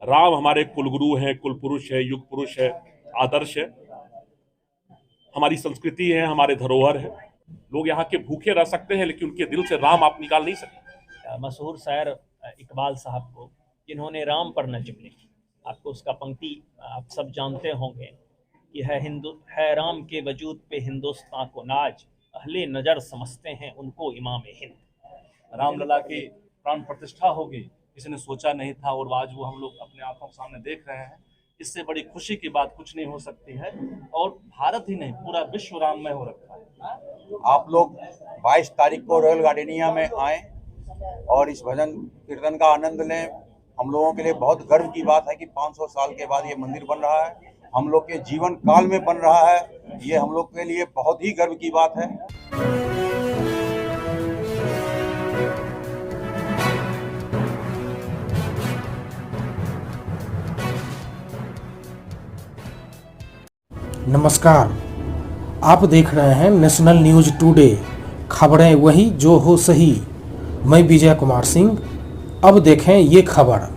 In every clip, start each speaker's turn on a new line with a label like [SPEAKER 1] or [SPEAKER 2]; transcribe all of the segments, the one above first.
[SPEAKER 1] राम हमारे कुलगुरु हैं, कुल पुरुष है, युग पुरुष है, आदर्श है, हमारी संस्कृति है, हमारे धरोहर है। लोग यहाँ के भूखे रह सकते हैं लेकिन उनके दिल से राम आप निकाल नहीं सकते।
[SPEAKER 2] मशहूर शायर इकबाल साहब को, जिन्होंने राम पर नज्म लिखी, आपको उसका पंक्ति आप सब जानते होंगे कि है राम के वजूद पे हिंदुस्तान को नाज, अहले नजर समझते हैं उनको इमाम हिंद।
[SPEAKER 1] रामलला की प्राण प्रतिष्ठा होगी, किसी ने सोचा नहीं था और आज वो हम लोग अपने आंखों के सामने देख रहे हैं। इससे बड़ी खुशी की बात कुछ नहीं हो सकती है। और भारत ही नहीं, पूरा विश्व राममय हो रखा है।
[SPEAKER 3] आप लोग 22 तारीख को रॉयल गार्डनिया में आए और इस भजन कीर्तन का आनंद लें। हम लोगों के लिए बहुत गर्व की बात है कि 500 साल के बाद ये मंदिर बन रहा है, हम लोग के जीवन काल में बन रहा है। ये हम लोग के लिए बहुत ही गर्व की बात है।
[SPEAKER 4] नमस्कार, आप देख रहे हैं नेशनल न्यूज टुडे, खबरें वही जो हो सही। मैं विजय कुमार सिंह। अब देखें ये खबर।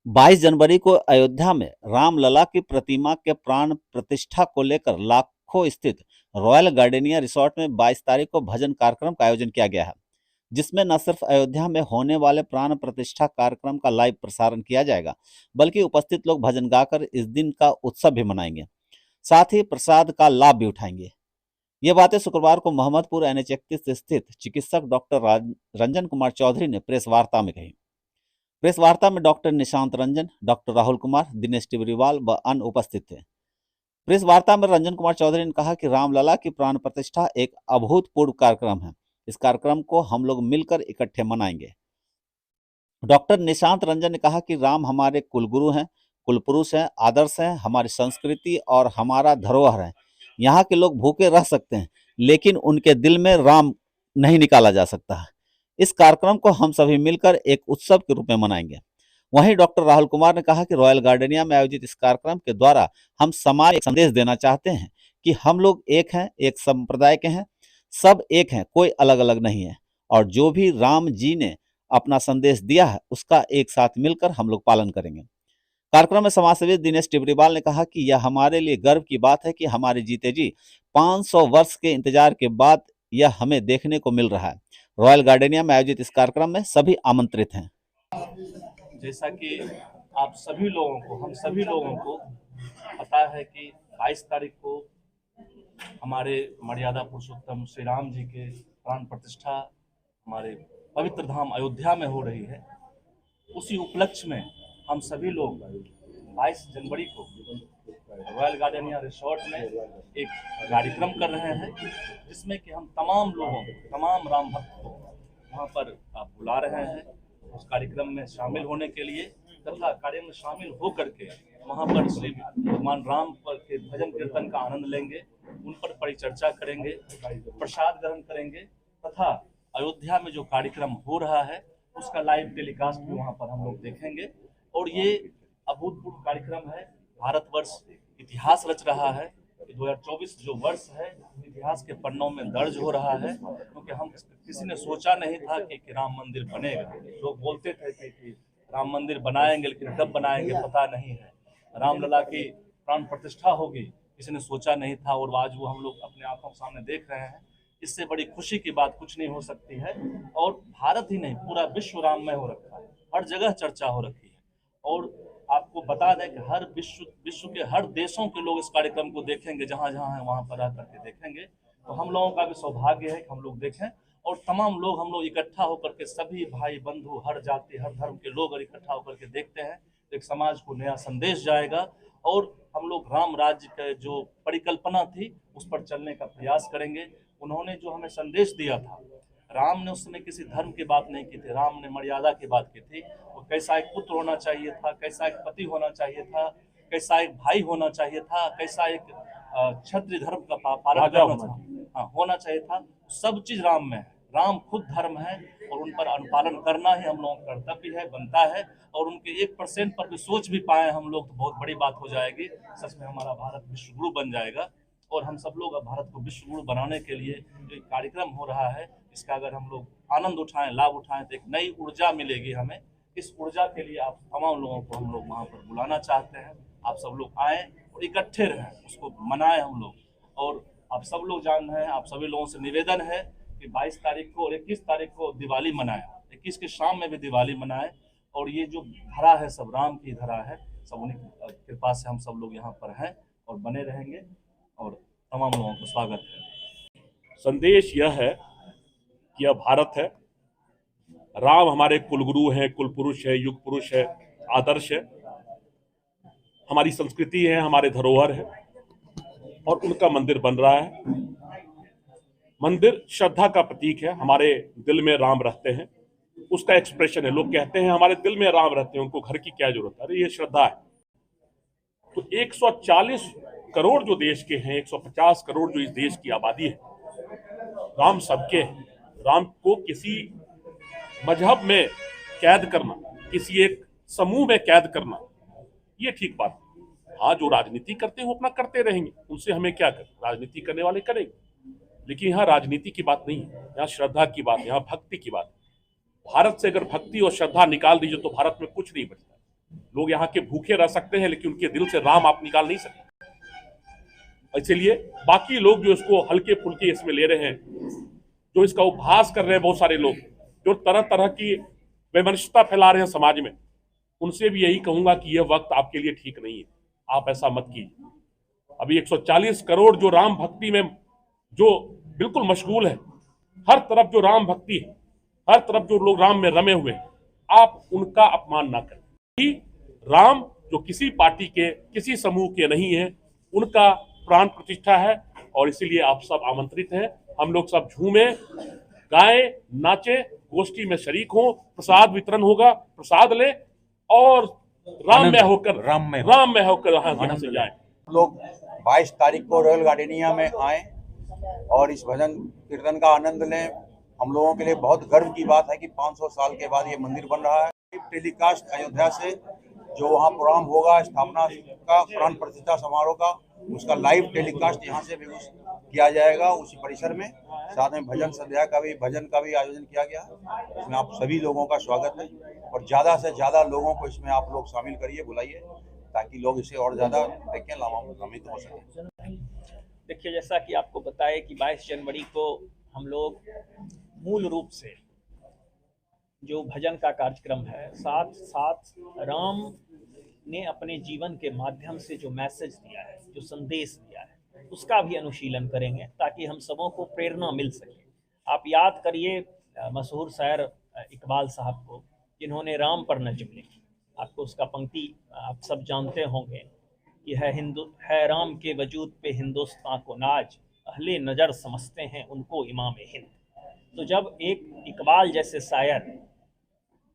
[SPEAKER 5] 22 जनवरी को अयोध्या में रामलला की प्रतिमा के प्राण प्रतिष्ठा को लेकर लाखों स्थित रॉयल गार्डनिया रिसोर्ट में 22 तारीख को भजन कार्यक्रम का आयोजन किया गया है, जिसमें न सिर्फ अयोध्या में होने वाले प्राण प्रतिष्ठा कार्यक्रम का लाइव प्रसारण किया जाएगा, बल्कि उपस्थित लोग भजन गाकर इस दिन का उत्सव भी मनाएंगे, साथ ही प्रसाद का लाभ भी उठाएंगे। ये बातें शुक्रवार को मोहम्मदपुर NH-31 स्थित चिकित्सक डॉक्टर रंजन कुमार चौधरी ने प्रेस वार्ता में कही। प्रेस वार्ता में डॉक्टर निशांत रंजन, डॉक्टर राहुल कुमार, दिनेश टिबरीवाल व अन्य उपस्थित थे। प्रेस वार्ता में रंजन कुमार चौधरी ने कहा कि रामलला की प्राण प्रतिष्ठा एक अभूतपूर्व कार्यक्रम है। इस कार्यक्रम को हम लोग मिलकर इकट्ठे मनाएंगे। डॉक्टर निशांत रंजन ने कहा कि राम हमारे कुलगुरु हैं, कुलपुरुष हैं, आदर्श हैं, हमारी संस्कृति और हमारा धरोहर है। यहाँ के लोग भूखे रह सकते हैं लेकिन उनके दिल में राम नहीं निकाला जा सकता है। इस कार्यक्रम को हम सभी मिलकर एक उत्सव के रूप में मनाएंगे। वहीं डॉक्टर राहुल कुमार ने कहा कि रॉयल गार्डनिया में आयोजित इस कार्यक्रम के द्वारा हम समाज को एक संदेश देना चाहते हैं कि हम लोग एक हैं, एक संप्रदाय के हैं, सब एक हैं, कोई अलग अलग नहीं है, और जो भी राम जी ने अपना संदेश दिया है उसका एक साथ मिलकर हम लोग पालन करेंगे। कार्यक्रम में समाजसेवी दिनेश टिबरीवाल ने कहा कि यह हमारे लिए गर्व की बात है कि हमारे जीते जी 500 वर्ष के इंतजार के बाद यह हमें देखने को मिल रहा है। रॉयल गार्डनिया में आयोजित इस कार्यक्रम में सभी आमंत्रित हैं।
[SPEAKER 1] जैसा कि आप सभी लोगों को, हम सभी लोगों को पता है कि 22 तारीख को हमारे मर्यादा पुरुषोत्तम श्री राम जी के प्राण प्रतिष्ठा हमारे पवित्र धाम अयोध्या में हो रही है। उसी उपलक्ष्य में हम सभी लोग 22 जनवरी को रॉयल गार्डनिया रिसोर्ट में एक कार्यक्रम कर रहे हैं, जिसमें कि हम तमाम लोगों, तमाम राम भक्त को वहाँ पर बुला रहे हैं उस कार्यक्रम में शामिल होने के लिए, तथा कार्यक्रम में शामिल होकर के वहाँ पर श्री भगवान राम पर के भजन कीर्तन का आनंद लेंगे, उन पर परिचर्चा करेंगे, प्रसाद ग्रहण करेंगे, तथा अयोध्या में जो कार्यक्रम हो रहा है उसका लाइव टेलीकास्ट भी वहाँ पर हम लोग देखेंगे। और ये अभूतपूर्व कार्यक्रम है। भारतवर्ष इतिहास रच रहा है। 2024 जो वर्ष है इतिहास के पन्नों में दर्ज हो रहा है, क्योंकि हम किसी ने सोचा नहीं था कि राम मंदिर बनेगा। लोग बोलते थे कि राम मंदिर बनाएंगे लेकिन कब बनाएंगे पता नहीं है। रामलला की प्राण प्रतिष्ठा होगी, किसी ने सोचा नहीं था और आज वो हम लोग अपने आंखों के सामने देख रहे हैं। इससे बड़ी खुशी की बात कुछ नहीं हो सकती है। और भारत ही नहीं, पूरा विश्व राममय हो रखा है, हर जगह चर्चा हो रखी है। और आपको बता दें कि हर विश्व के हर देशों के लोग इस कार्यक्रम को देखेंगे, जहाँ जहाँ है वहाँ पर आकर के देखेंगे। तो हम लोगों का भी सौभाग्य है कि हम लोग देखें, और तमाम लोग हम लोग इकट्ठा होकर के, सभी भाई बंधु, हर जाति हर धर्म के लोग इकट्ठा होकर के देखते हैं, तो एक समाज को नया संदेश जाएगा। और हम लोग राम राज्य का जो परिकल्पना थी उस पर चलने का प्रयास करेंगे। उन्होंने जो हमें संदेश दिया था, राम ने उस समय किसी धर्म की बात नहीं की थी, राम ने मर्यादा की बात की थी। वो कैसा एक पुत्र होना चाहिए था, कैसा एक पति होना चाहिए था, कैसा एक भाई होना चाहिए था, कैसा एक क्षत्रिय धर्म का पालन करना था, हाँ होना चाहिए था। सब चीज राम में है। राम खुद धर्म है और उन पर अनुपालन करना ही हम लोगों का कर्तव्य है, बनता है। और उनके 1% पर भी सोच भी पाए हम लोग तो बहुत बड़ी बात हो जाएगी। सच में हमारा भारत विश्व गुरु बन जाएगा। और हम सब लोग अब भारत को विश्व गुरु बनाने के लिए जो कार्यक्रम हो रहा है, इसका अगर हम लोग आनंद उठाएं, लाभ उठाएं, तो एक नई ऊर्जा मिलेगी हमें इस ऊर्जा के लिए आप तमाम लोगों को हम लोग वहाँ पर बुलाना चाहते हैं। आप सब लोग आएँ और इकट्ठे रहें, उसको मनाएं हम लोग। और आप सब लोग जान रहे हैं, आप सभी लोगों से निवेदन है कि 22 तारीख को और 21 तारीख को दिवाली मनाएं। 21 की शाम में भी दिवाली मनाएं। और ये जो धरा है सब राम की धरा है, सब उन्हीं की कृपा से हम सब लोग यहाँ पर हैं और बने रहेंगे। और तमाम लोगों को स्वागत है।
[SPEAKER 6] संदेश यह है कि यह भारत है, राम हमारे कुलगुरु हैं, कुल पुरुष है, युग पुरुष है, आदर्श है, हमारी संस्कृति है, हमारे धरोहर है और उनका मंदिर बन रहा है। मंदिर श्रद्धा का प्रतीक है। हमारे दिल में राम रहते हैं, उसका एक्सप्रेशन है। लोग कहते हैं हमारे दिल में राम रहते हैं, उनको घर की क्या जरूरत है। अरे ये श्रद्धा है। तो 140 करोड़ जो देश के हैं, 150 करोड़ जो इस देश की आबादी है, राम सबके हैं। राम को किसी मजहब में कैद करना, किसी एक समूह में कैद करना, ये ठीक बात है। हाँ, जो राजनीति करते हैं वो अपना करते रहेंगे, उनसे हमें क्या कर, राजनीति करने वाले करेंगे। लेकिन यहाँ राजनीति की बात नहीं है, यहाँ श्रद्धा की बात है, यहाँ भक्ति की बात है। भारत से अगर भक्ति और श्रद्धा निकाल दीजिए तो भारत में कुछ नहीं बचता। लोग यहाँ के भूखे रह सकते हैं, लेकिन उनके दिल से राम आप निकाल नहीं सकते। इसलिए बाकी लोग जो इसको हल्के फुल्के इसमें ले रहे हैं, जो इसका उपहास कर रहे हैं, बहुत सारे लोग जो तरह तरह की वैमनस्यता फैला रहे हैं समाज में, उनसे भी यही कहूंगा कि यह वक्त आपके लिए ठीक नहीं है। आप ऐसा मत कीजिए। अभी 140 करोड़ जो राम भक्ति में जो बिल्कुल मशगूल है, हर तरफ जो राम भक्ति है, हर तरफ जो लोग राम में रमे हुए हैं, आप उनका अपमान ना करें। राम जो किसी पार्टी के, किसी समूह के नहीं है, उनका प्राण प्रतिष्ठा है। और इसीलिए आप सब आमंत्रित हैं। हम लोग सब झूमें, गाएं, नाचें, गोष्ठी में शरीक हों, प्रसाद वितरण होगा, प्रसाद ले और राम में होकर यहाँ से जाए।
[SPEAKER 3] लोग 22 तारीख को रॉयल गार्डनिया में आए और इस भजन कीर्तन का आनंद लें। हम लोगों के लिए बहुत गर्व की बात है कि 500 साल के बाद ये मंदिर बन रहा है। टेलीकास्ट अयोध्या से जो वहाँ प्रोग्राम होगा स्थापना का, प्राण प्रतिष्ठा समारोह का, उसका लाइव टेलीकास्ट यहाँ से भी किया जाएगा उसी परिसर में। साथ में भजन संध्या का भी, भजन का भी आयोजन किया गया है। इसमें आप सभी लोगों का स्वागत है और ज़्यादा से ज़्यादा लोगों को इसमें आप लोग शामिल करिए, बुलाइए, ताकि लोग इसे और ज़्यादा देखें, लाभान्वित हो सकें।
[SPEAKER 2] देखिए, जैसा कि आपको बताया कि 22 जनवरी को हम लोग मूल रूप से जो भजन का कार्यक्रम है, साथ साथ राम ने अपने जीवन के माध्यम से जो मैसेज दिया है, जो संदेश दिया है, उसका भी अनुशीलन करेंगे ताकि हम सबों को प्रेरणा मिल सके। आप याद करिए मशहूर शायर इकबाल साहब को, जिन्होंने राम पर नज़्म लिखी। आपको उसका पंक्ति आप सब जानते होंगे कि है राम के वजूद पे हिंदुस्तान को नाज, अहले नज़र समझते हैं उनको इमाम हिंद। तो जब एक इकबाल जैसे शायर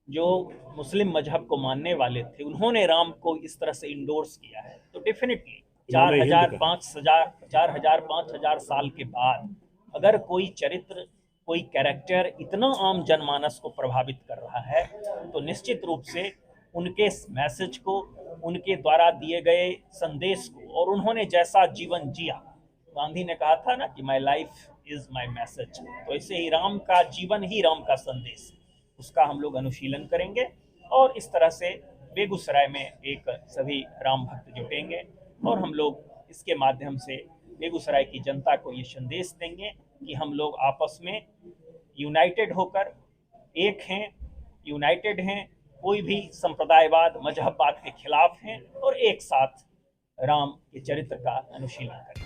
[SPEAKER 2] जो मुस्लिम मजहब को मानने वाले थे, उन्होंने राम को इस तरह से इंडोर्स किया है, तो डेफिनेटली 4,000-5,000 साल के बाद अगर कोई चरित्र, कोई कैरेक्टर इतना आम जनमानस को प्रभावित कर रहा है, तो निश्चित रूप से उनके मैसेज को, उनके द्वारा दिए गए संदेश को, और उन्होंने जैसा जीवन जिया, गांधी ने कहा था ना कि my life is my message, तो ऐसे ही राम का जीवन ही राम का संदेश, उसका हम लोग अनुशीलन करेंगे। और इस तरह से बेगूसराय में एक सभी राम भक्त जुटेंगे और हम लोग इसके माध्यम से बेगूसराय की जनता को ये संदेश देंगे कि हम लोग आपस में यूनाइटेड होकर एक हैं, यूनाइटेड हैं, कोई भी संप्रदायवाद, मजहबवाद के खिलाफ हैं और एक साथ राम के चरित्र का अनुशीलन करें।